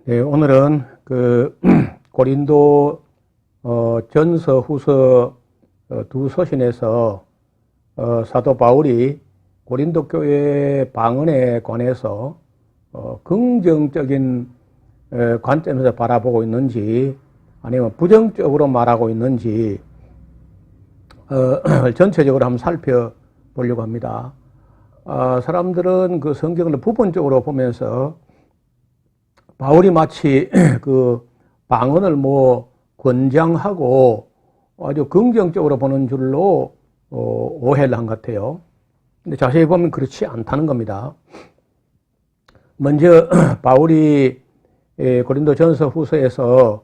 네, 오늘은 고린도 전서 후서 두 서신에서 사도 바울이 고린도 교회 방언에 관해서 긍정적인 관점에서 바라보고 있는지 아니면 부정적으로 말하고 있는지 전체적으로 한번 살펴보려고 합니다. 사람들은 그 성경을 부분적으로 보면서 바울이 마치 그 방언을 권장하고 아주 긍정적으로 보는 줄로 오해를 한 것 같아요. 근데 자세히 보면 그렇지 않다는 겁니다. 먼저 바울이 고린도 전서 후서에서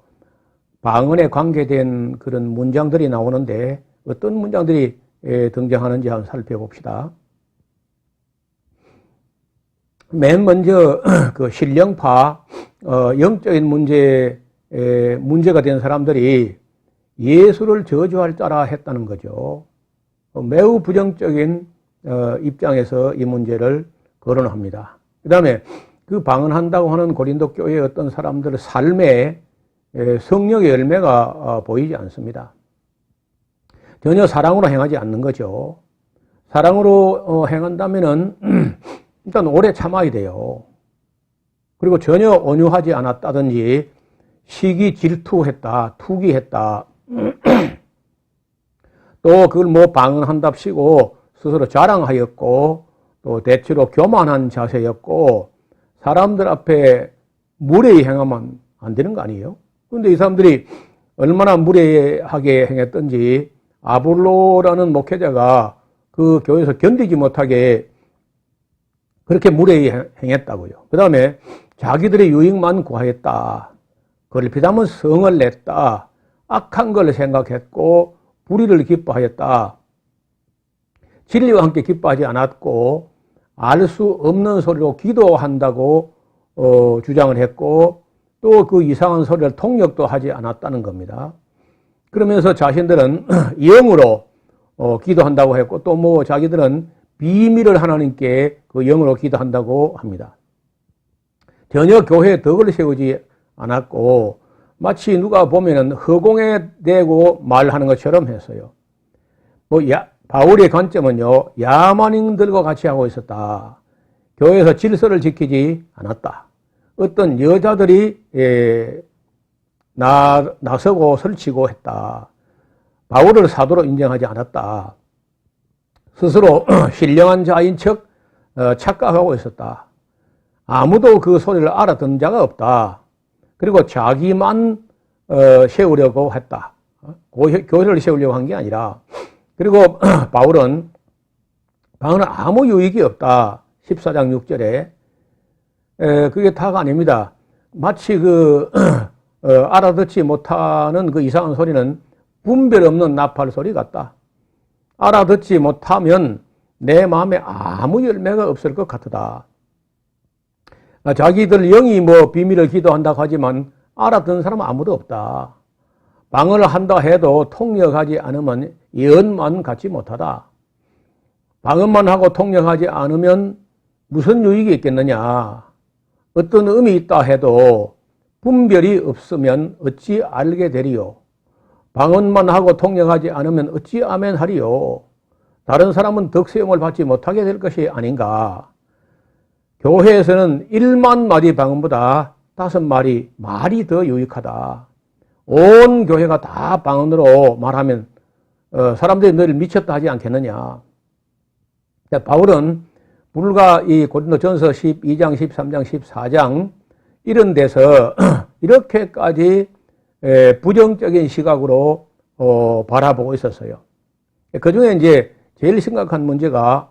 방언에 관계된 그런 문장들이 나오는데 어떤 문장들이 등장하는지 한번 살펴봅시다. 맨 먼저 그 신령파 영적인 문제가 된 사람들이 예수를 저주할 자라 했다는 거죠. 매우 부정적인 입장에서 이 문제를 거론합니다. 그 다음에 그 방언한다고 하는 고린도 교회의 어떤 사람들의 삶에 성령의 열매가 보이지 않습니다. 전혀 사랑으로 행하지 않는 거죠. 사랑으로 행한다면은 일단 오래 참아야 돼요. 그리고 전혀 온유하지 않았다든지 시기 질투했다, 투기했다. 또 그걸 방언한답시고 스스로 자랑하였고 또 대체로 교만한 자세였고 사람들 앞에 무례히 행하면 안 되는 거 아니에요? 그런데 이 사람들이 얼마나 무례하게 행했던지 아볼로라는 목회자가 그 교회에서 견디지 못하게 그렇게 무례히 행했다고요. 그 다음에 자기들의 유익만 구하였다. 그를 비담은 성을 냈다. 악한 걸 생각했고 불의를 기뻐하였다. 진리와 함께 기뻐하지 않았고 알 수 없는 소리로 기도한다고 주장을 했고 또 그 이상한 소리를 통역도 하지 않았다는 겁니다. 그러면서 자신들은 영으로 기도한다고 했고 또 자기들은 비밀을 하나님께 그 영으로 기도한다고 합니다. 전혀 교회에 덕을 세우지 않았고 마치 누가 보면은 허공에 대고 말하는 것처럼 했어요. 바울의 관점은요, 야만인들과 같이 하고 있었다. 교회에서 질서를 지키지 않았다. 어떤 여자들이 나서고 설치고 했다. 바울을 사도로 인정하지 않았다. 스스로 신령한 자인 척 착각하고 있었다. 아무도 그 소리를 알아듣는 자가 없다. 그리고 자기만 세우려고 했다. 교회를 세우려고 한 게 아니라. 그리고 바울은 방언은 아무 유익이 없다. 14장 6절에. 그게 다가 아닙니다. 마치 알아듣지 못하는 그 이상한 소리는 분별 없는 나팔 소리 같다. 알아듣지 못하면 내 마음에 아무 열매가 없을 것 같다. 자기들 영이 비밀을 기도한다고 하지만 알아듣는 사람은 아무도 없다. 방언을 한다 해도 통역하지 않으면 예언만 갖지 못하다. 방언만 하고 통역하지 않으면 무슨 유익이 있겠느냐. 어떤 의미 있다 해도 분별이 없으면 어찌 알게 되리요. 방언만 하고 통역하지 않으면 어찌 아멘하리요. 다른 사람은 덕수용을 받지 못하게 될 것이 아닌가. 교회에서는 1만 마디 방언보다 5마디 말이 더 유익하다. 온 교회가 다 방언으로 말하면 사람들이 너를 미쳤다 하지 않겠느냐. 바울은 불과 이 고린도 전서 12장, 13장, 14장 이런 데서 이렇게까지 부정적인 시각으로 바라보고 있었어요. 그 중에 이제 제일 심각한 문제가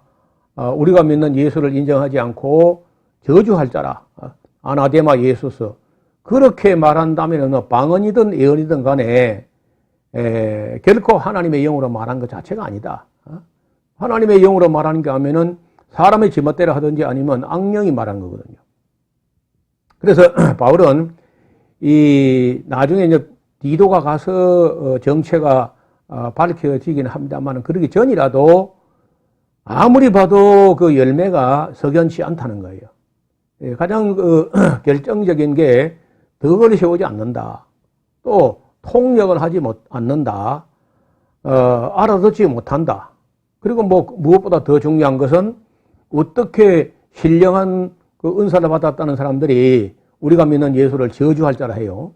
우리가 믿는 예수를 인정하지 않고 저주할 자라. 아나데마 예수스. 그렇게 말한다면 방언이든 예언이든 간에 결코 하나님의 영으로 말한 것 자체가 아니다. 하나님의 영으로 말하는 게 하면은 사람의 지멋대로 하든지 아니면 악령이 말한 거거든요. 그래서 바울은 나중에 이제 디도가 가서 정체가 밝혀지긴 합니다만 그러기 전이라도 아무리 봐도 그 열매가 석연치 않다는 거예요. 가장 결정적인 게 덕을 세우지 않는다. 또 통역을 하지 않는다. 알아듣지 못한다. 그리고 무엇보다 더 중요한 것은 어떻게 신령한 그 은사를 받았다는 사람들이 우리가 믿는 예수를 저주할 자라 해요.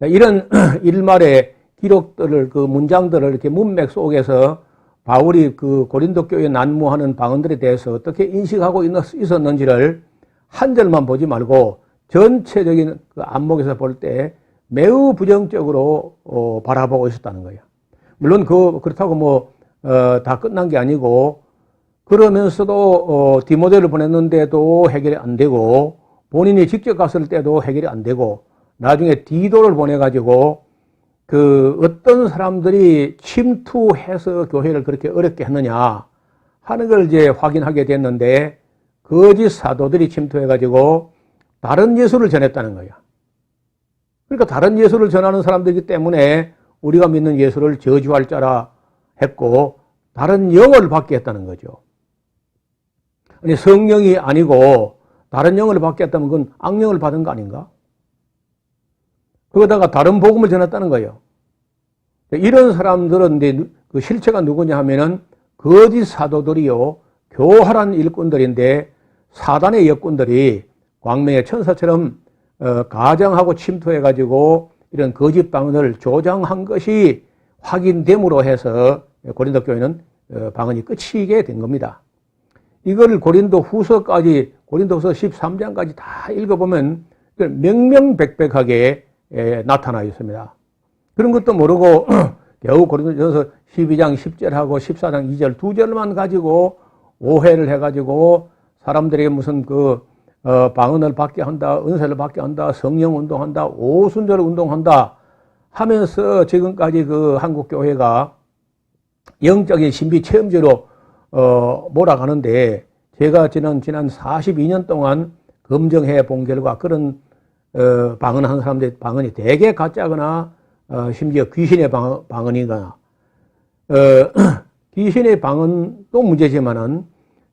이런 일말의 기록들을, 그 문장들을 이렇게 문맥 속에서 바울이 그 고린도 교회에 난무하는 방언들에 대해서 어떻게 인식하고 있었는지를 한 절만 보지 말고 전체적인 그 안목에서 볼 때 매우 부정적으로 바라보고 있었다는 거예요. 물론 그렇다고 다 끝난 게 아니고, 그러면서도 디모데를 보냈는데도 해결이 안 되고, 본인이 직접 갔을 때도 해결이 안 되고, 나중에 디도를 보내가지고 그 어떤 사람들이 침투해서 교회를 그렇게 어렵게 했느냐 하는 걸 이제 확인하게 됐는데, 거짓 사도들이 침투해가지고 다른 예수를 전했다는 거야. 그러니까 다른 예수를 전하는 사람들이기 때문에 우리가 믿는 예수를 저주할 자라 했고, 다른 영을 받게 했다는 거죠. 아니, 성령이 아니고 다른 영을 받게 했다면 그건 악령을 받은 거 아닌가? 그러다가 다른 복음을 전했다는 거예요. 이런 사람들은 그 실체가 누구냐 하면은 거짓 사도들이요, 교활한 일꾼들인데 사단의 역군들이 광명의 천사처럼 가장하고 침투해가지고 이런 거짓 방언을 조장한 것이 확인됨으로 해서 고린도 교회는 방언이 끝이게 된 겁니다. 이걸 고린도 후서까지, 고린도 후서 13장까지 다 읽어보면 명명백백하게 나타나 있습니다. 그런 것도 모르고 겨우 고린도전서 12장 10절하고 14장 2절 두 절만 가지고 오해를 해가지고 사람들에게 무슨 방언을 받게 한다, 은사를 받게 한다, 성령 운동한다, 오순절 운동한다 하면서 지금까지 그 한국 교회가 영적인 신비 체험제로 몰아가는데, 제가 지난 42년 동안 검증해 본 결과 그런 방언하는 사람들의 방언이 대개 가짜거나 심지어 귀신의 방언이거나 귀신의 방언도 문제지만은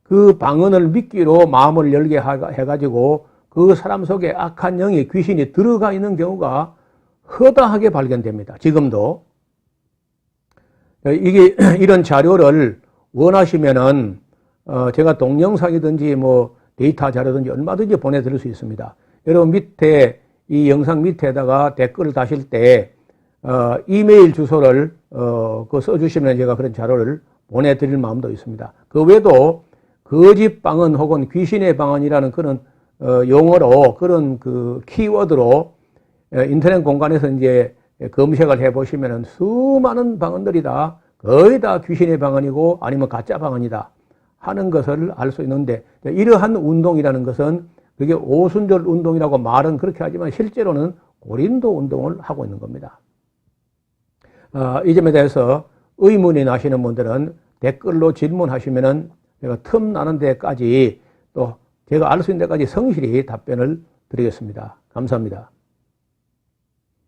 그 방언을 믿기로 마음을 열게 해가지고 그 사람 속에 악한 영이, 귀신이 들어가 있는 경우가 허다하게 발견됩니다. 지금도. 이런 자료를 원하시면은 제가 동영상이든지 데이터 자료든지 얼마든지 보내드릴 수 있습니다. 여러분 밑에, 이 영상 밑에다가 댓글을 다실 때 이메일 주소를 써주시면 제가 그런 자료를 보내드릴 마음도 있습니다. 그 외에도 거짓 방언 혹은 귀신의 방언이라는 그런 용어로, 그런 그 키워드로 인터넷 공간에서 이제 검색을 해보시면은 수많은 방언들이 거의 다 귀신의 방언이고 아니면 가짜 방언이다 하는 것을 알 수 있는데, 이러한 운동이라는 것은 그게 오순절 운동이라고 말은 그렇게 하지만 실제로는 고린도 운동을 하고 있는 겁니다. 이 점에 대해서 의문이 나시는 분들은 댓글로 질문하시면은 제가 틈나는 데까지, 또 제가 알 수 있는 데까지 성실히 답변을 드리겠습니다. 감사합니다.